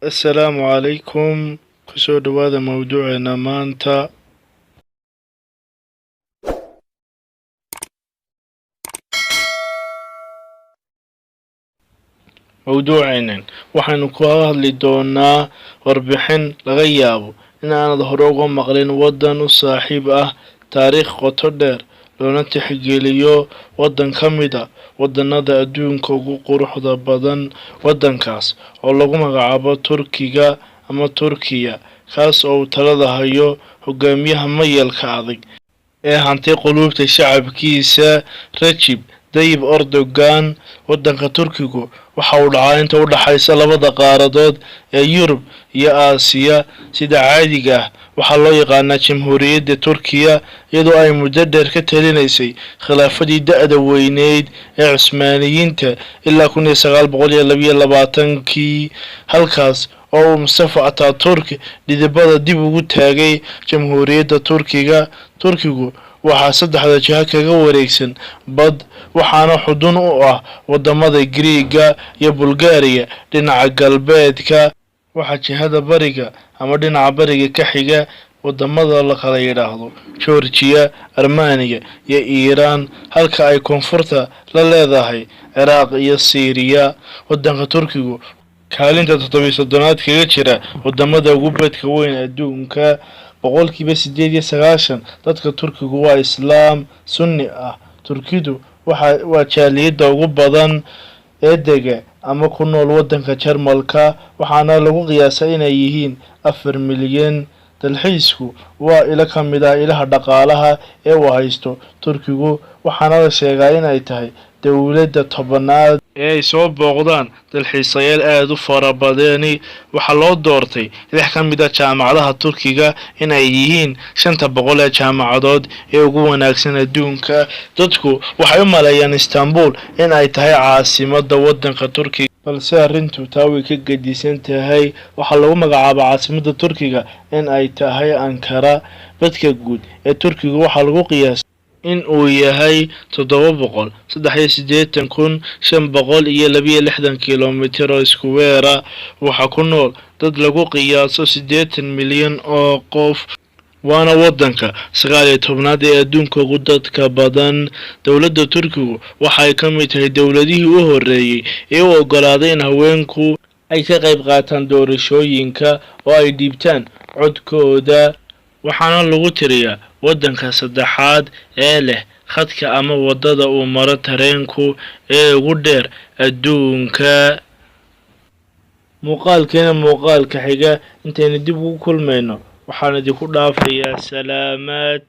السلام عليكم. kusoo dhawaada mawduuceena maanta. mawduuceenan waxaanu ku hadli doonaa warbixin laga yaabo in aanad hore uga maqlin waddan u saaxiib ah taariikh qoto dheer loona tixgeliyo waddan ka mid ah waddanada adduunka ugu quruxda badan. waddankaas oo lagu magacaabo Turkiga ama Turkiya, kaas oo talada hayo hogaamiyaha mayalka adag ee hantay quluubta shacabkiisa Recep Tayyip Erdogan. waddanka Turkigu waxa uu dhacaa inta u dhaxaysa labada qaaradood ee Yurub iyo Aasiya. sida caadiga ah waxaa loo yaqaanaa Jamhuuriyadda Turkiya, iyadoo ay muddo dheer ka talinaysay khilaafadii da'da weyneyd ee Cusmaaniyiinta ilaa 1922 halkaas oo uu Mustafa Atatürk dhidibada dib ugu taagay Jamhuuriyadda Turkiga. Turkigu waxaa saddexda jiha kaga wareegsan bad, waxaana xudun u ah wadamada Greega iyo Bulgaariya dhinaca galbeedka. waxaa jihada bariga ama dhinaca bariga ka xiga wadamada la kala yiraahdo Georgia, Armenia iyo Iran, halka ay koonfurta la leedahay Ciraaq iyo Syria. waddanka Turkigu kaalinta 73aad kaga jira wadamada ugu badka weyn adduunka. boqolkiiba 98 dadka Turkigu waa Islaam Sunni ah. Turkidu waa jaaliyadda ugu badan ee dega ama ku nool waddanka Jarmalka, waxaana lagu qiyaasaa inay yihiin 4 milyan. dalxiisku waa ilo ka mid ah ilaha dhaqaalaha ee uu haysto Turkigu, waxaana la sheegaa inay tahay dowladda tobanaad ee ay soo booqdaan dalxiisayaal aad u fara badani. waxaa loo doortay 6 ka mid ah jaamacadaha Turkiga in ay yihiin 500 ee jaamacadood ee ugu wanaagsan adduunka. dadku waxay u maleeyaan Istanbul in ay tahay caasimadda waddanka Turkiga, balse arrintu taa way ka gedisan tahay. waxaa lagu magacaabaa caasimadda Turkiga in ay tahay Ankara. badka guud ee Turkiga waxaa lagu qiyaasay in uu yahay 783,562 kiiloomitir oo isku weera. waxaa ku nool dad lagu qiyaaso 80 milyan oo qof, waana waddanka 19aad ee adduunka ugu dadka badan. dowladda Turkigu waxay ka mid tahay dowladihii u horeeyay ee u oggolaaday in haweenku ay ka qayb qaataan doorashooyinka oo ay dhiibtaan codkooda, waxaana lagu tiriyaa waddanka saddexaad ee leh khadka ama wadada uu maro tareenku ee ugu dheer adduunka. muuqaalka xiga intaynu dib ugu kulmayno waxaan idinku dhaafayaa salaamaad.